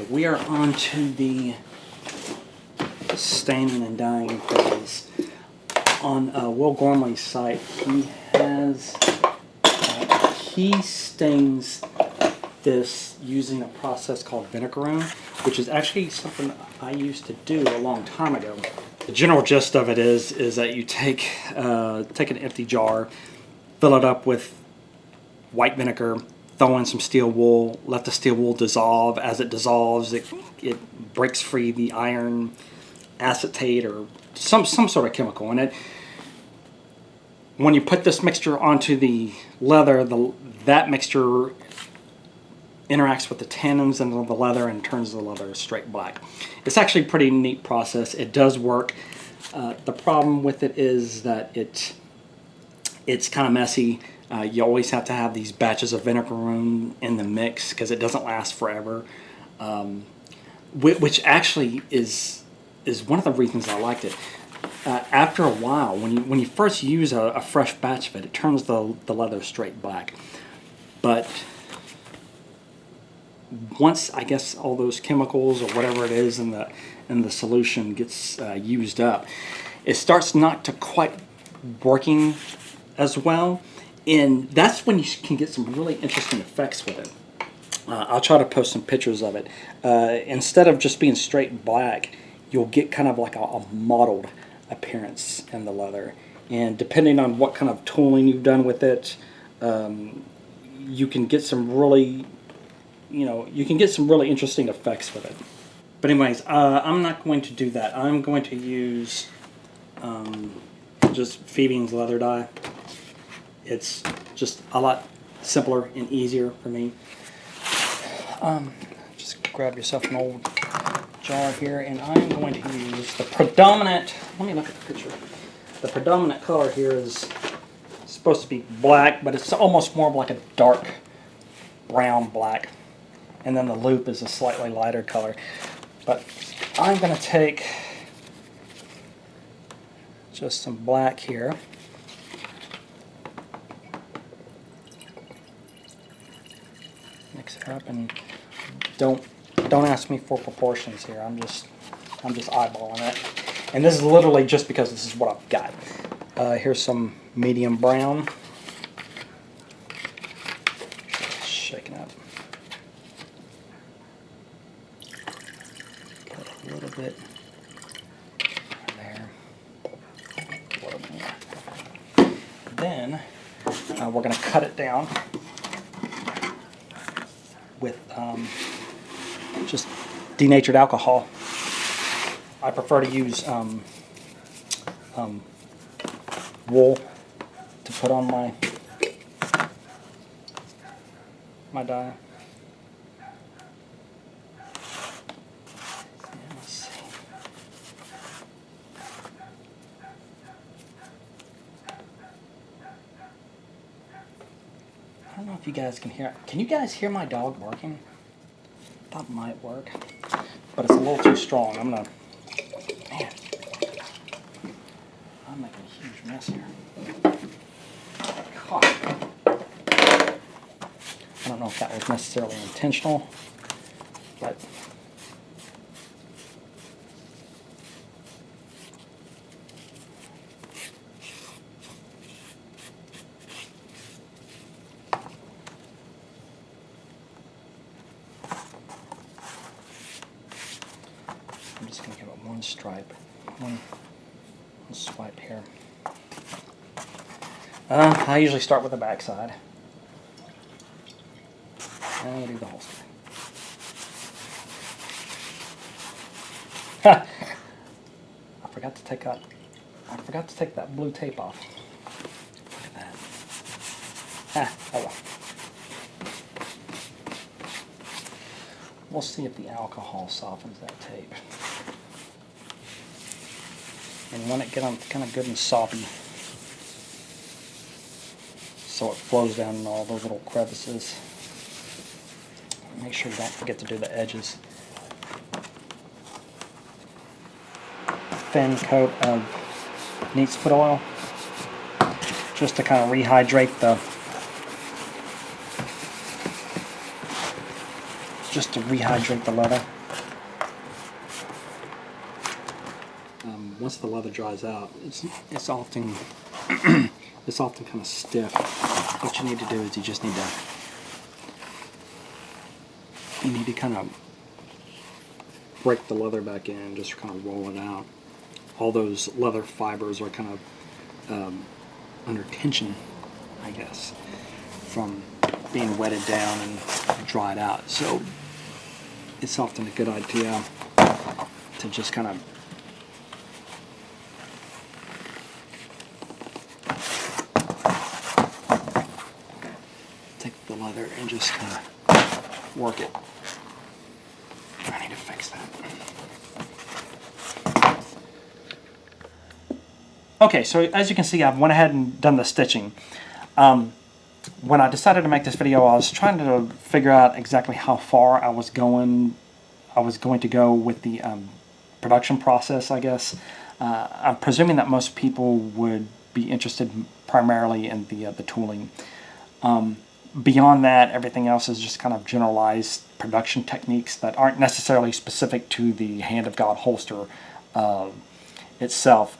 Okay, we are on to the staining and dyeing phase. On Will Ghormley's site, he has he stains this using a process called vinegar, which is actually something I used to do a long time ago. The general gist of it is that you take an empty jar, fill it up with white vinegar, throw in some steel wool, let the steel wool dissolve. As it dissolves, it breaks free the iron acetate or some sort of chemical in it. When you put this mixture onto the leather, that mixture interacts with the tannins in the leather and turns the leather straight black. It's actually a pretty neat process. It does work. The problem with it is that it's kind of messy. You always have to have these batches of vinegar in the mix because it doesn't last forever, which actually is one of the reasons I liked it. After a while, when you first use a fresh batch of it, it turns the leather straight black. But once, I guess, all those chemicals or whatever it is in the solution gets used up, it starts not to quite working as well. And that's when you can get some really interesting effects with it. I'll try to post some pictures of it. Instead of just being straight black, you'll get kind of like a mottled appearance in the leather. And depending on what kind of tooling you've done with it, you can get some really, interesting effects with it. But anyways, I'm not going to do that. I'm going to use just Phoebe's leather dye. It's just a lot simpler and easier for me. Just grab yourself an old jar here, and I'm going to use the predominant, let me look at the picture. The predominant color here is supposed to be black, but it's almost more of like a dark brown black. And then the loop is a slightly lighter color. But I'm going to take just some black here. Mix it up, and don't ask me for proportions here. I'm just eyeballing it. And this is literally just because this is what I've got. Here's some medium brown. Shaking up. Put a little bit there. A little more. Then we're going to cut it down with just denatured alcohol. I prefer to use wool to put on my dye. And let's see. I don't know if you guys can hear. Can you guys hear my dog barking? That might work, but it's a little too strong. I'm making a huge mess here. God. I don't know if that was necessarily intentional, but I'm just going to give it one stripe, one swipe here. I usually start with the back side. And I'm going to do the whole side. I forgot to take that blue tape off. Look at that. Oh well. We'll see if the alcohol softens that tape. And when it gets kind of good and soppy, so it flows down in all those little crevices. Make sure you don't forget to do the edges. Thin coat of neat's foot oil, just to kind of rehydrate just to rehydrate the leather. Once the leather dries out, it's often it's often kind of stiff. What you need to do is you need to kind of break the leather back in, just kind of roll it out. All those leather fibers are kind of under tension, I guess, from being wetted down and dried out. So it's often a good idea to just kind of take the leather and just kind of work it. I need to fix that. Okay, so as you can see, I've went ahead and done the stitching. When I decided to make this video, I was trying to figure out exactly how far I was going to go with the production process, I guess. I'm presuming that most people would be interested primarily in the tooling. Beyond that, everything else is just kind of generalized production techniques that aren't necessarily specific to the Hand of God holster itself.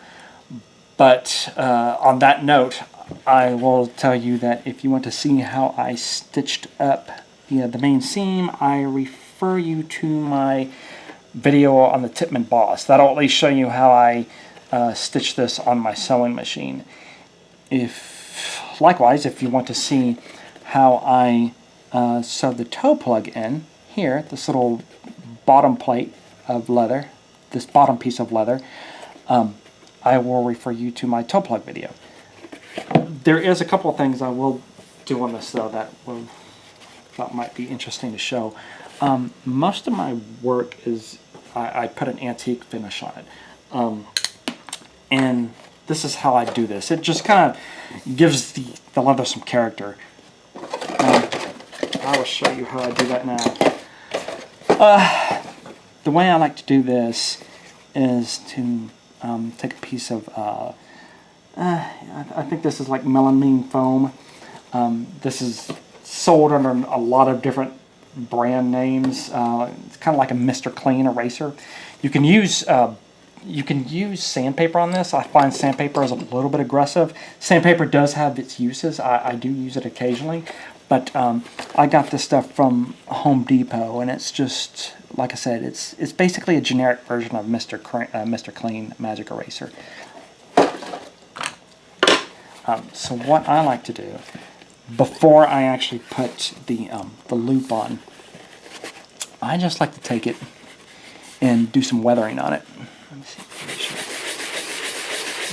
But on that note, I will tell you that if you want to see how I stitched up the main seam, I refer you to my video on the Tippmann Boss. That'll at least show you how I stitched this on my sewing machine. Likewise, if you want to see how I sewed the toe plug in here, this little bottom plate of leather, this bottom piece of leather, I will refer you to my toe plug video. There is a couple of things I will do on this though that might be interesting to show. Most of my work is I put an antique finish on it, and this is how I do this. It just kind of gives the leather some character. I will show you how I do that now. The way I like to do this is to take a piece of, I think this is like melamine foam. This is sold under a lot of different brand names. It's kind of like a Mr. Clean eraser. You can use sandpaper on this. I find sandpaper is a little bit aggressive. Sandpaper does have its uses. I do use it occasionally, but I got this stuff from Home Depot, and it's just, like I said, it's basically a generic version of Mr. Clean Magic Eraser. So what I like to do before I actually put the loop on, I just like to take it and do some weathering on it. Let me see.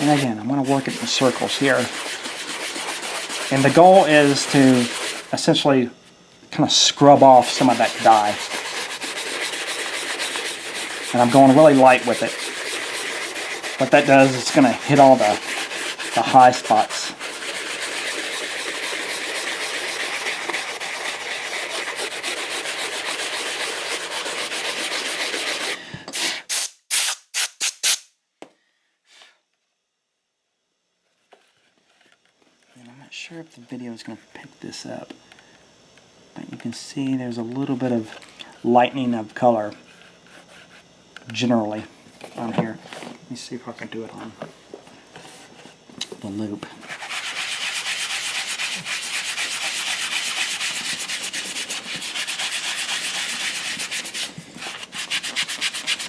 And again, I'm going to work it in circles here. And the goal is to essentially kind of scrub off some of that dye. And I'm going really light with it. What that does is it's going to hit all the high spots. And I'm not sure if the video is going to pick this up, but you can see there's a little bit of lightening of color generally on here. Let me see if I can do it on the loop.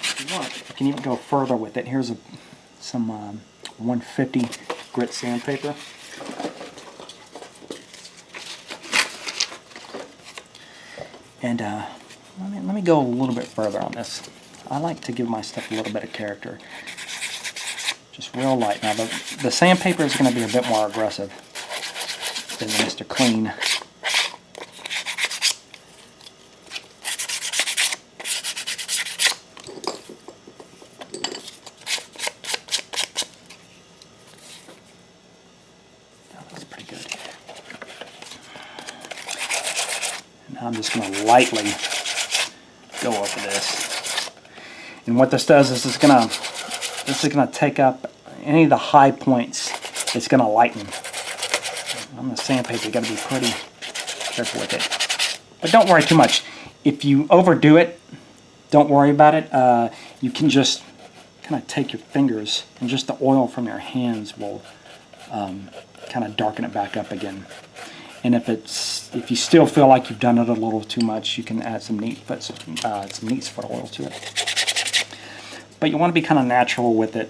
If you want, you can even go further with it. Here's some 150 grit sandpaper. And let me go a little bit further on this. I like to give my stuff a little bit of character. Just real light. Now the sandpaper is going to be a bit more aggressive than the Mr. Clean. That looks pretty good. Now I'm just going to lightly go over this. And what this does is this is gonna take up any of the high points. It's gonna lighten. On the sandpaper, you gotta be pretty careful with it. But don't worry too much. If you overdo it, don't worry about it. You can just kind of take your fingers, and just the oil from your hands will kind of darken it back up again. And if you still feel like you've done it a little too much, you can add some neat foot oil to it. But you want to be kind of natural with it.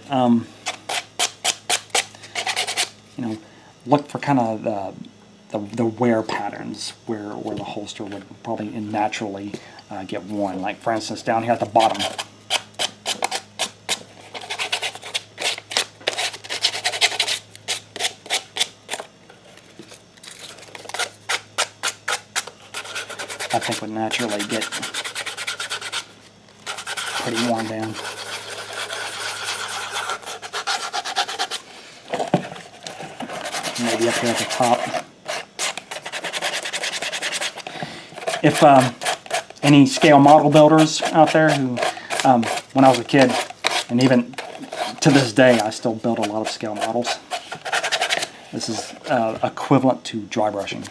You know, look for kind of the wear patterns where the holster would probably naturally get worn. Like for instance, down here at the bottom. I think would naturally get pretty worn down. Maybe up here at the top. If any scale model builders out there who, when I was a kid, and even to this day, I still build a lot of scale models. This is equivalent to dry brushing.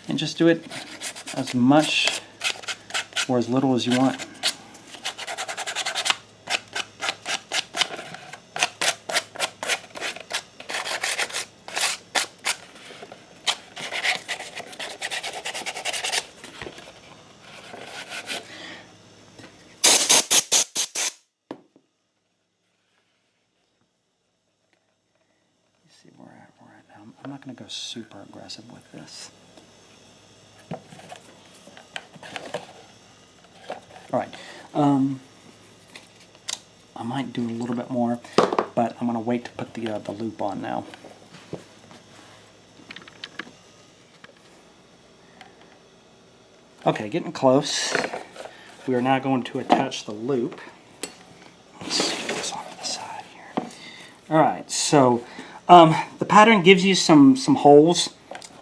And just do it as much or as little as you want. See where we're at now. I'm not going to go super aggressive with this. Alright, I might do a little bit more, but I'm going to wait to put the loop on now. Okay, getting close. We are now going to attach the loop. Let's get this off to the side here. Alright, so the pattern gives you some holes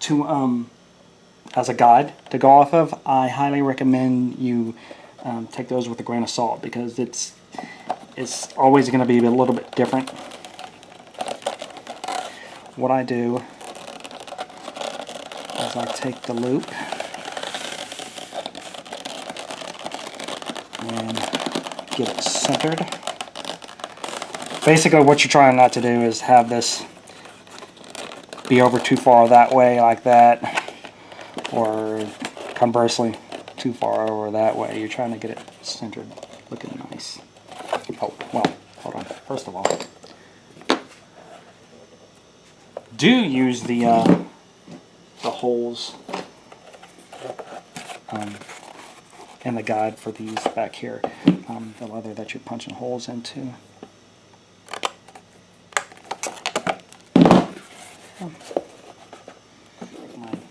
to as a guide to go off of. I highly recommend you take those with a grain of salt, because it's always going to be a little bit different. What I do is I take the loop and get it centered. Basically what you're trying not to do is have this be over too far that way like that, or conversely too far over that way. You're trying to get it centered, looking nice. Oh, well, hold on. First of all, do use the holes in the guide for these back here, the leather that you're punching holes into.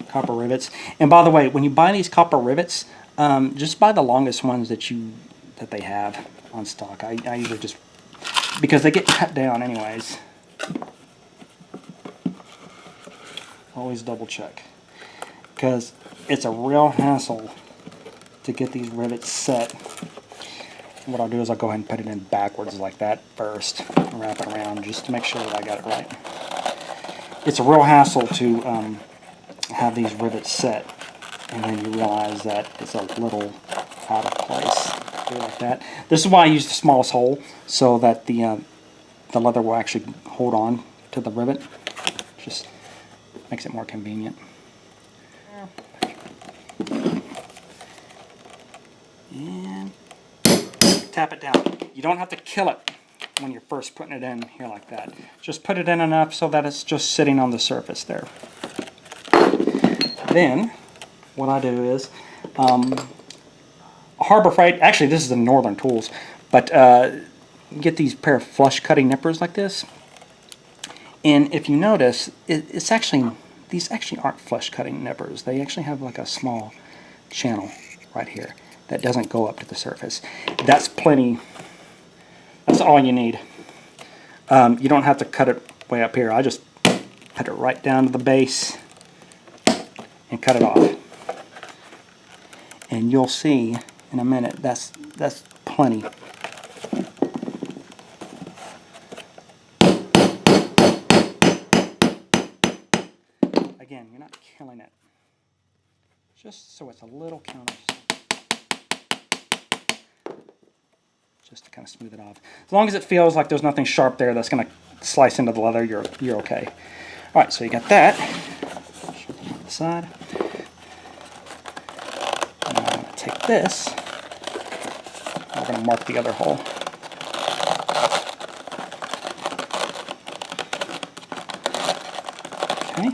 Copper rivets. And by the way, when you buy these copper rivets, just buy the longest ones that they have on stock. I usually just, because they get cut down anyways. Always double check, because it's a real hassle to get these rivets set. What I'll do is I'll go ahead and put it in backwards like that first, and wrap it around just to make sure that I got it right. It's a real hassle to have these rivets set, and then you realize that it's a little out of place. Do it like that. This is why I use the smallest hole, so that the leather will actually hold on to the rivet. Just makes it more convenient. And tap it down. You don't have to kill it when you're first putting it in here like that. Just put it in enough so that it's just sitting on the surface there. Then, what I do is, Harbor Freight, actually this is the Northern Tools, but get these pair of flush cutting nippers like this. And if you notice, it's actually, these actually aren't flush cutting nippers. They actually have like a small channel right here that doesn't go up to the surface. That's plenty, that's all you need. You don't have to cut it way up here. I just put it right down to the base and cut it off. And you'll see in a minute that's plenty. Again, you're not killing it. Just so it's a little counter. Just to kind of smooth it off. As long as it feels like there's nothing sharp there that's going to slice into the leather, you're okay. All right, so you got that. On the side. And I'm going to take this. And we're going to mark the other hole. Okay.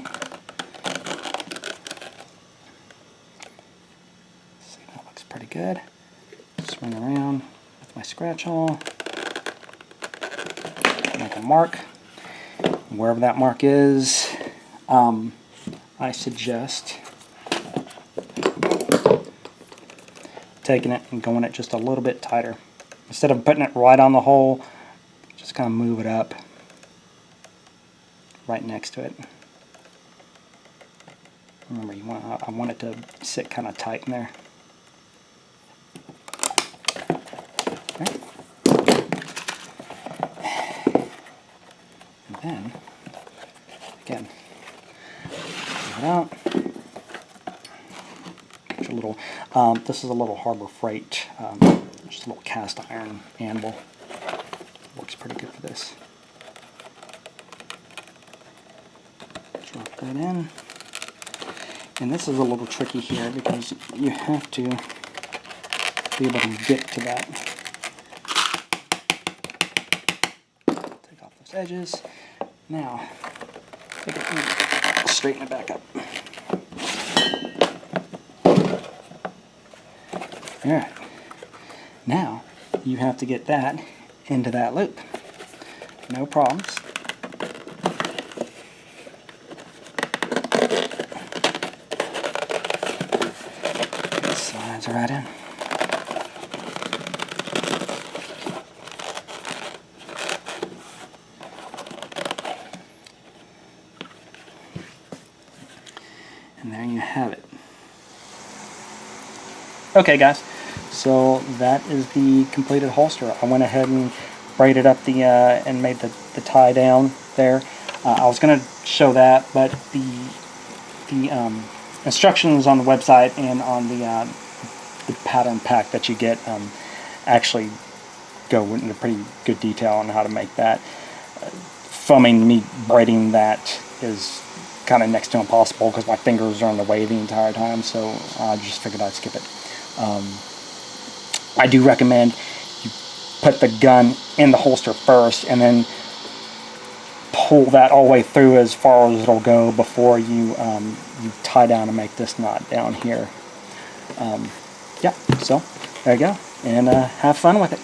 See, that looks pretty good. Swing around with my scratch awl. Make a mark. Wherever that mark is, I suggest taking it and going it just a little bit tighter. Instead of putting it right on the hole, just kind of move it up right next to it. Remember, I want it to sit kind of tight in there. Okay. And then, again, pull it out. A little. This is a little Harbor Freight, just a little cast iron anvil. Works pretty good for this. Drop that in. And this is a little tricky here because you have to be able to get to that. Take off those edges. Now, take it and straighten it back up. Alright. Now, you have to get that into that loop. No problems. Slides right in. And there you have it. Okay, guys, so that is the completed holster. I went ahead and braided up the and made the tie down there. I was going to show that, but the instructions on the website and on the pattern pack that you get actually go into pretty good detail on how to make that. Filming me braiding that is kind of next to impossible because my fingers are in the way the entire time, so I just figured I'd skip it. I do recommend you put the gun in the holster first and then pull that all the way through as far as it'll go before you you tie down and make this knot down here. Yeah, so there you go, and have fun with it.